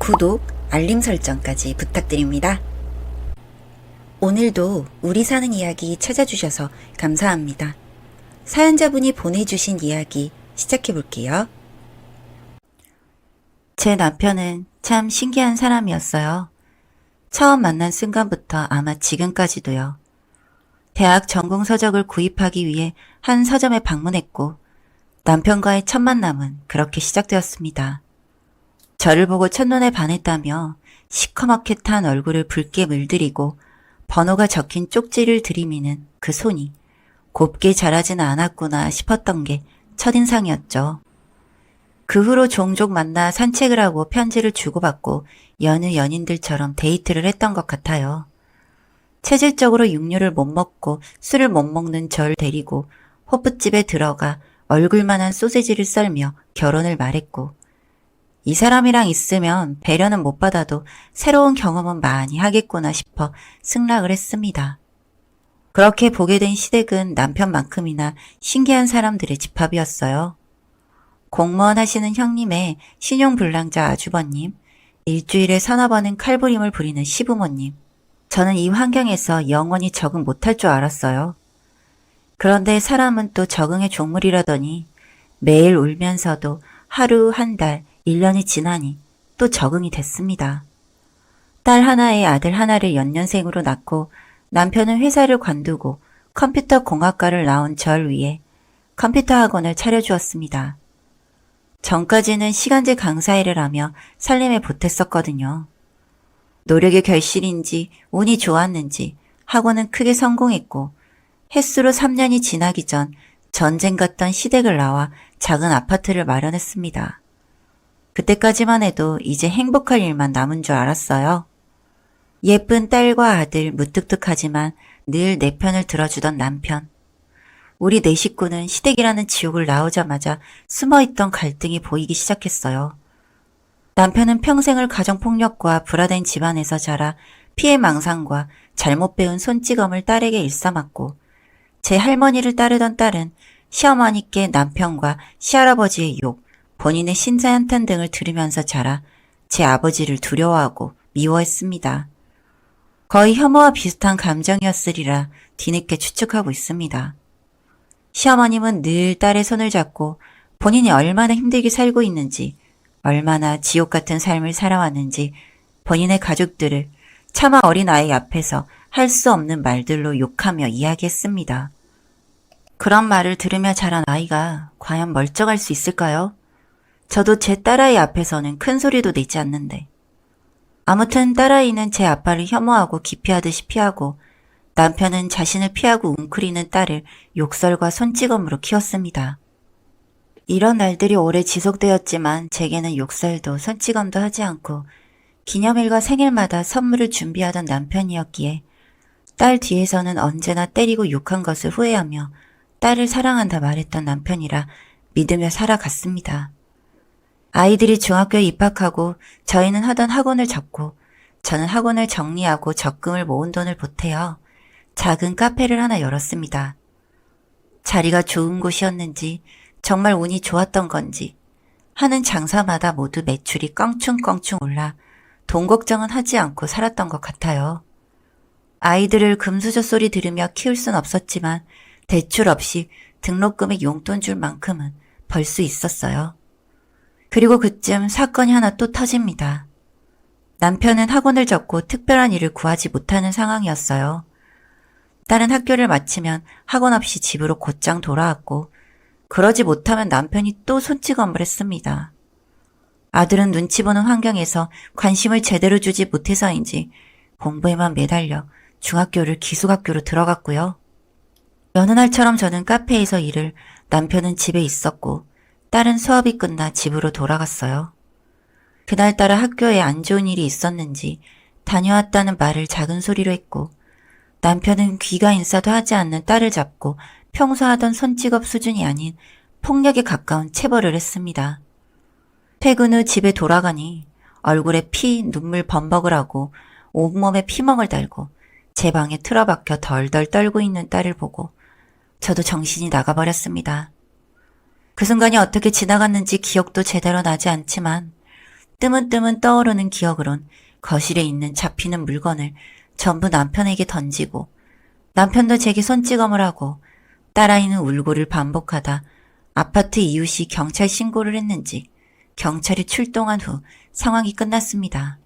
구독, 알림 설정까지 부탁드립니다. 오늘도 우리 사는 이야기 찾아주셔서 감사합니다. 사연자분이 보내주신 이야기 시작해볼게요. 제 남편은 참 신기한 사람이었어요. 처음 만난 순간부터 아마 지금까지도요. 대학 전공 서적을 구입하기 위해 한 서점에 방문했고 남편과의 첫 만남은 그렇게 시작되었습니다. 저를 보고 첫눈에 반했다며 시커멓게 탄 얼굴을 붉게 물들이고 번호가 적힌 쪽지를 들이미는 그 손이 곱게 자라지는 않았구나 싶었던 게 첫인상이었죠. 그 후로 종종 만나 산책을 하고 편지를 주고받고 여느 연인들처럼 데이트를 했던 것 같아요. 체질적으로 육류를 못 먹고 술을 못 먹는 절 데리고 호프집에 들어가 얼굴만한 소세지를 썰며 결혼을 말했고 이 사람이랑 있으면 배려는 못 받아도 새로운 경험은 많이 하겠구나 싶어 승낙을 했습니다. 그렇게 보게 된 시댁은 남편만큼이나 신기한 사람들의 집합이었어요. 공무원 하시는 형님의 신용불량자 아주버님, 일주일에 서너 번은 칼부림을 부리는 시부모님. 저는 이 환경에서 영원히 적응 못할 줄 알았어요. 그런데 사람은 또 적응의 종물이라더니 매일 울면서도 하루, 한 달, 1년이 지나니 또 적응이 됐습니다. 딸 하나에 아들 하나를 연년생으로 낳고 남편은 회사를 관두고 컴퓨터 공학과를 나온 절 위해 컴퓨터 학원을 차려주었습니다. 전까지는 시간제 강사 일을 하며 살림에 보탰었거든요. 노력의 결실인지 운이 좋았는지 학원은 크게 성공했고 햇수로 3년이 지나기 전 전쟁 같던 시댁을 나와 작은 아파트를 마련했습니다. 그때까지만 해도 이제 행복할 일만 남은 줄 알았어요. 예쁜 딸과 아들 무뚝뚝하지만 늘 내 편을 들어주던 남편. 우리 네 식구는 시댁이라는 지옥을 나오자마자 숨어있던 갈등이 보이기 시작했어요. 남편은 평생을 가정폭력과 불화된 집안에서 자라 피해망상과 잘못 배운 손찌검을 딸에게 일삼았고 제 할머니를 따르던 딸은 시어머니께 남편과 시할아버지의 욕, 본인의 신사한탄 등을 들으면서 자라 제 아버지를 두려워하고 미워했습니다. 거의 혐오와 비슷한 감정이었으리라 뒤늦게 추측하고 있습니다. 시어머님은 늘 딸의 손을 잡고 본인이 얼마나 힘들게 살고 있는지, 얼마나 지옥 같은 삶을 살아왔는지 본인의 가족들을 차마 어린 아이 앞에서 할 수 없는 말들로 욕하며 이야기했습니다. 그런 말을 들으며 자란 아이가 과연 멀쩡할 수 있을까요? 저도 제 딸아이 앞에서는 큰 소리도 내지 않는데. 아무튼 딸아이는 제 아빠를 혐오하고 기피하듯이 피하고 남편은 자신을 피하고 웅크리는 딸을 욕설과 손찌검으로 키웠습니다. 이런 날들이 오래 지속되었지만 제게는 욕설도 손찌검도 하지 않고 기념일과 생일마다 선물을 준비하던 남편이었기에 딸 뒤에서는 언제나 때리고 욕한 것을 후회하며 딸을 사랑한다 말했던 남편이라 믿으며 살아갔습니다. 아이들이 중학교에 입학하고 저희는 하던 학원을 접고 저는 학원을 정리하고 적금을 모은 돈을 보태어 작은 카페를 하나 열었습니다. 자리가 좋은 곳이었는지 정말 운이 좋았던 건지 하는 장사마다 모두 매출이 껑충껑충 올라 돈 걱정은 하지 않고 살았던 것 같아요. 아이들을 금수저 소리 들으며 키울 순 없었지만 대출 없이 등록금에 용돈 줄 만큼은 벌 수 있었어요. 그리고 그쯤 사건이 하나 또 터집니다. 남편은 학원을 접고 특별한 일을 구하지 못하는 상황이었어요. 딸은 학교를 마치면 학원 없이 집으로 곧장 돌아왔고 그러지 못하면 남편이 또 손찌검을 했습니다. 아들은 눈치 보는 환경에서 관심을 제대로 주지 못해서인지 공부에만 매달려 중학교를 기숙학교로 들어갔고요. 여느 날처럼 저는 카페에서 일을, 남편은 집에 있었고 딸은 수업이 끝나 집으로 돌아갔어요. 그날따라 학교에 안 좋은 일이 있었는지 다녀왔다는 말을 작은 소리로 했고 남편은 귀가 인사도 하지 않는 딸을 잡고 평소 하던 손찌검 수준이 아닌 폭력에 가까운 체벌을 했습니다. 퇴근 후 집에 돌아가니 얼굴에 피, 눈물 범벅을 하고 온몸에 피멍을 달고 제 방에 틀어박혀 덜덜 떨고 있는 딸을 보고 저도 정신이 나가버렸습니다. 그 순간이 어떻게 지나갔는지 기억도 제대로 나지 않지만 뜨문뜨문 떠오르는 기억으론 거실에 있는 잡히는 물건을 전부 남편에게 던지고 남편도 제게 손찌검을 하고 딸아이는 울고를 반복하다 아파트 이웃이 경찰 신고를 했는지 경찰이 출동한 후 상황이 끝났습니다.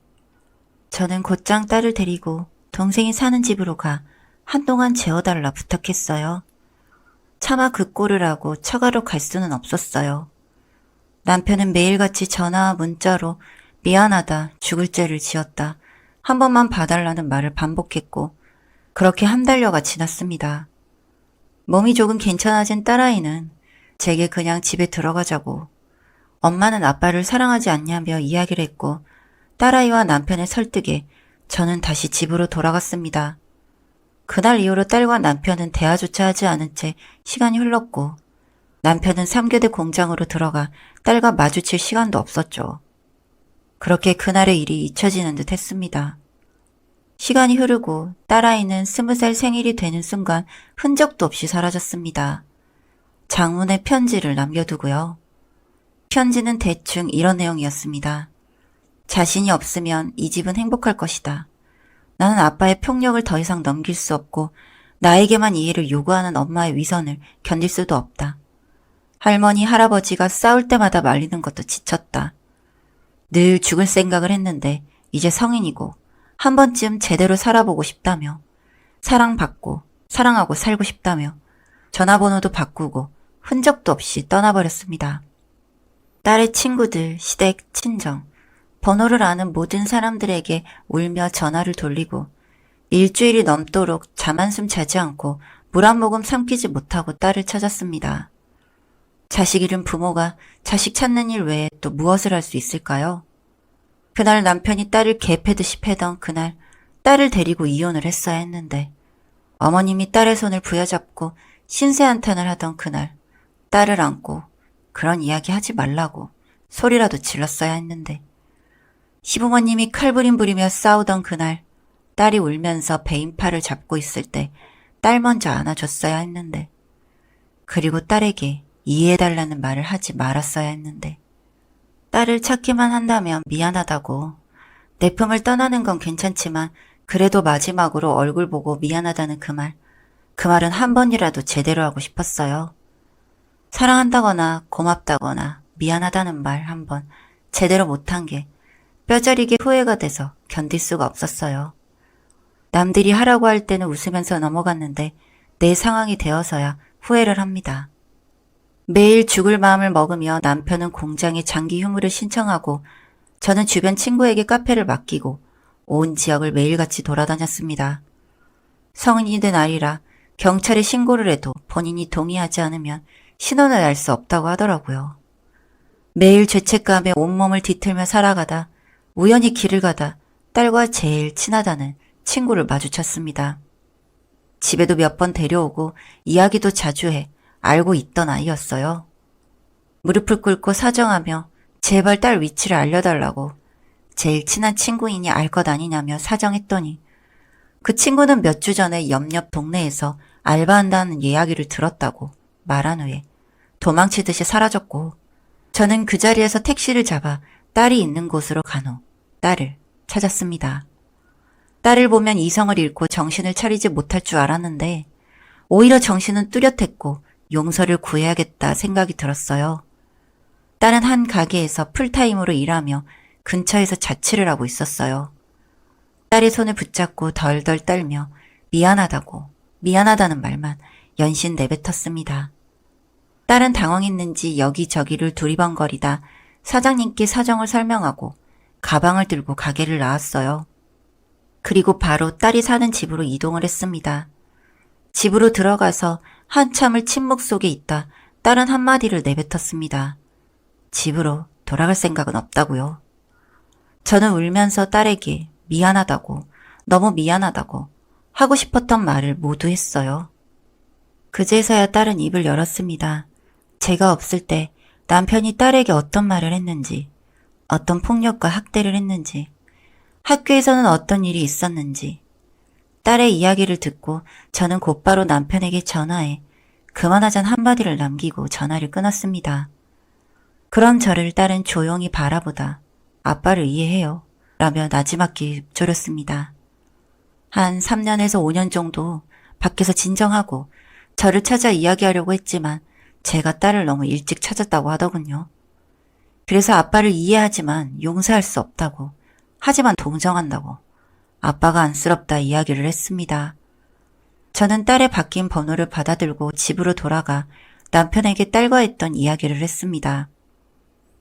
저는 곧장 딸을 데리고 동생이 사는 집으로 가 한동안 재워달라 부탁했어요. 차마 그 꼴을 하고 처가로 갈 수는 없었어요. 남편은 매일같이 전화와 문자로 미안하다, 죽을 죄를 지었다, 한 번만 봐달라는 말을 반복했고 그렇게 한 달여가 지났습니다. 몸이 조금 괜찮아진 딸아이는 제게 그냥 집에 들어가자고, 엄마는 아빠를 사랑하지 않냐며 이야기를 했고 딸아이와 남편의 설득에 저는 다시 집으로 돌아갔습니다. 그날 이후로 딸과 남편은 대화조차 하지 않은 채 시간이 흘렀고 남편은 3교대 공장으로 들어가 딸과 마주칠 시간도 없었죠. 그렇게 그날의 일이 잊혀지는 듯 했습니다. 시간이 흐르고 딸아이는 20살 생일이 되는 순간 흔적도 없이 사라졌습니다. 장문의 편지를 남겨두고요. 편지는 대충 이런 내용이었습니다. 자신이 없으면 이 집은 행복할 것이다. 나는 아빠의 폭력을 더 이상 넘길 수 없고 나에게만 이해를 요구하는 엄마의 위선을 견딜 수도 없다. 할머니, 할아버지가 싸울 때마다 말리는 것도 지쳤다. 늘 죽을 생각을 했는데 이제 성인이고 한 번쯤 제대로 살아보고 싶다며, 사랑받고 사랑하고 살고 싶다며 전화번호도 바꾸고 흔적도 없이 떠나버렸습니다. 딸의 친구들, 시댁, 친정, 번호를 아는 모든 사람들에게 울며 전화를 돌리고 일주일이 넘도록 잠 한숨 자지 않고 물 한 모금 삼키지 못하고 딸을 찾았습니다. 자식 잃은 부모가 자식 찾는 일 외에 또 무엇을 할 수 있을까요? 그날 남편이 딸을 개패듯이 패던 그날 딸을 데리고 이혼을 했어야 했는데 어머님이 딸의 손을 부여잡고 신세한탄을 하던 그날 딸을 안고 그런 이야기 하지 말라고 소리라도 질렀어야 했는데 시부모님이 칼부림 부리며 싸우던 그날 딸이 울면서 배인팔을 잡고 있을 때 딸 먼저 안아줬어야 했는데 그리고 딸에게 이해해달라는 말을 하지 말았어야 했는데 딸을 찾기만 한다면 미안하다고 내 품을 떠나는 건 괜찮지만 그래도 마지막으로 얼굴 보고 미안하다는 그 말은 한 번이라도 제대로 하고 싶었어요. 사랑한다거나 고맙다거나 미안하다는 말 한 번 제대로 못한 게 뼈저리게 후회가 돼서 견딜 수가 없었어요. 남들이 하라고 할 때는 웃으면서 넘어갔는데 내 상황이 되어서야 후회를 합니다. 매일 죽을 마음을 먹으며 남편은 공장에 장기 휴무를 신청하고 저는 주변 친구에게 카페를 맡기고 온 지역을 매일같이 돌아다녔습니다. 성인이 된 아이라 경찰에 신고를 해도 본인이 동의하지 않으면 신원을 알 수 없다고 하더라고요. 매일 죄책감에 온몸을 뒤틀며 살아가다 우연히 길을 가다 딸과 제일 친하다는 친구를 마주쳤습니다. 집에도 몇 번 데려오고 이야기도 자주 해 알고 있던 아이였어요. 무릎을 꿇고 사정하며 제발 딸 위치를 알려달라고 제일 친한 친구이니 알 것 아니냐며 사정했더니 그 친구는 몇 주 전에 옆 동네에서 알바한다는 이야기를 들었다고 말한 후에 도망치듯이 사라졌고 저는 그 자리에서 택시를 잡아 딸이 있는 곳으로 간 후 딸을 찾았습니다. 딸을 보면 이성을 잃고 정신을 차리지 못할 줄 알았는데 오히려 정신은 뚜렷했고 용서를 구해야겠다 생각이 들었어요. 딸은 한 가게에서 풀타임으로 일하며 근처에서 자취를 하고 있었어요. 딸의 손을 붙잡고 덜덜 떨며 미안하다는 말만 연신 내뱉었습니다. 딸은 당황했는지 여기저기를 두리번거리다 사장님께 사정을 설명하고 가방을 들고 가게를 나왔어요. 그리고 바로 딸이 사는 집으로 이동을 했습니다. 집으로 들어가서 한참을 침묵 속에 있다 딸은 한마디를 내뱉었습니다. 집으로 돌아갈 생각은 없다고요. 저는 울면서 딸에게 미안하다고, 너무 미안하다고 하고 싶었던 말을 모두 했어요. 그제서야 딸은 입을 열었습니다. 제가 없을 때 남편이 딸에게 어떤 말을 했는지, 어떤 폭력과 학대를 했는지, 학교에서는 어떤 일이 있었는지, 딸의 이야기를 듣고 저는 곧바로 남편에게 전화해 그만하잔 한마디를 남기고 전화를 끊었습니다. 그럼 저를 딸은 조용히 바라보다 아빠를 이해해요. 라며 나지막히 졸였습니다. 한 3년에서 5년 정도 밖에서 진정하고 저를 찾아 이야기하려고 했지만 제가 딸을 너무 일찍 찾았다고 하더군요. 그래서 아빠를 이해하지만 용서할 수 없다고, 하지만 동정한다고 아빠가 안쓰럽다 이야기를 했습니다. 저는 딸의 바뀐 번호를 받아들고 집으로 돌아가 남편에게 딸과 했던 이야기를 했습니다.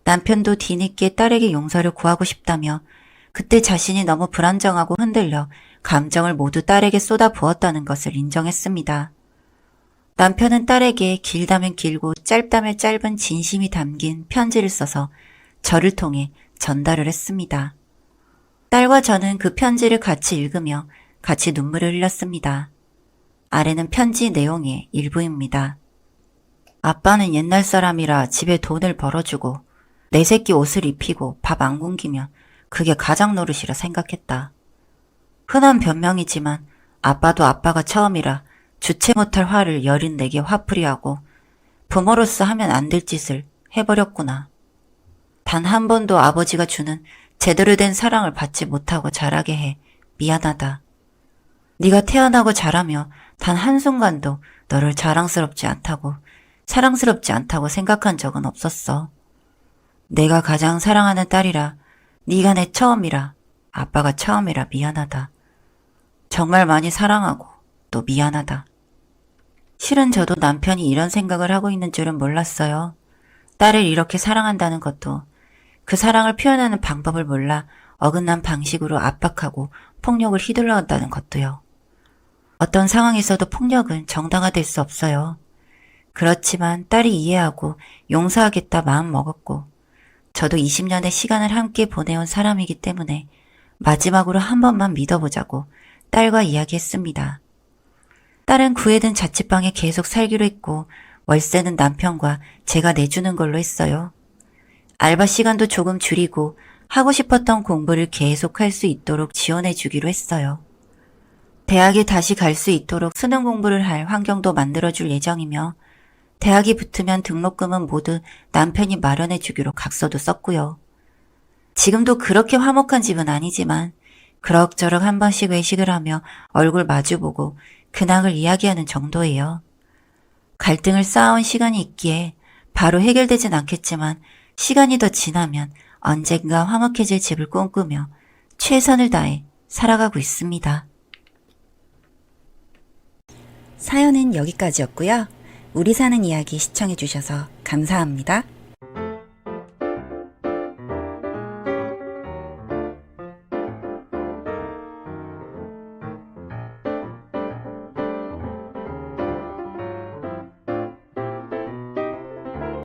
남편도 뒤늦게 딸에게 용서를 구하고 싶다며 그때 자신이 너무 불안정하고 흔들려 감정을 모두 딸에게 쏟아부었다는 것을 인정했습니다. 남편은 딸에게 길다면 길고 짧다면 짧은 진심이 담긴 편지를 써서 저를 통해 전달을 했습니다. 딸과 저는 그 편지를 같이 읽으며 같이 눈물을 흘렸습니다. 아래는 편지 내용의 일부입니다. 아빠는 옛날 사람이라 집에 돈을 벌어주고 내 새끼 옷을 입히고 밥 안 굶기면 그게 가장 노릇이라 생각했다. 흔한 변명이지만 아빠도 아빠가 처음이라 주체 못할 화를 여린 내게 화풀이하고 부모로서 하면 안 될 짓을 해버렸구나. 단 한 번도 아버지가 주는 제대로 된 사랑을 받지 못하고 자라게 해 미안하다. 네가 태어나고 자라며 단 한순간도 너를 자랑스럽지 않다고, 사랑스럽지 않다고 생각한 적은 없었어. 내가 가장 사랑하는 딸이라, 네가 내 처음이라, 아빠가 처음이라 미안하다. 정말 많이 사랑하고 또 미안하다. 실은 저도 남편이 이런 생각을 하고 있는 줄은 몰랐어요. 딸을 이렇게 사랑한다는 것도, 그 사랑을 표현하는 방법을 몰라 어긋난 방식으로 압박하고 폭력을 휘둘러온다는 것도요. 어떤 상황에서도 폭력은 정당화될 수 없어요. 그렇지만 딸이 이해하고 용서하겠다 마음 먹었고, 저도 20년의 시간을 함께 보내온 사람이기 때문에 마지막으로 한 번만 믿어보자고 딸과 이야기했습니다. 딸은 구해둔 자취방에 계속 살기로 했고 월세는 남편과 제가 내주는 걸로 했어요. 알바 시간도 조금 줄이고 하고 싶었던 공부를 계속 할 수 있도록 지원해 주기로 했어요. 대학에 다시 갈 수 있도록 수능 공부를 할 환경도 만들어줄 예정이며 대학이 붙으면 등록금은 모두 남편이 마련해 주기로 각서도 썼고요. 지금도 그렇게 화목한 집은 아니지만 그럭저럭 한 번씩 외식을 하며 얼굴 마주보고 근황을 이야기하는 정도예요. 갈등을 쌓아온 시간이 있기에 바로 해결되진 않겠지만 시간이 더 지나면 언젠가 화목해질 집을 꿈꾸며 최선을 다해 살아가고 있습니다. 사연은 여기까지였고요. 우리 사는 이야기 시청해주셔서 감사합니다.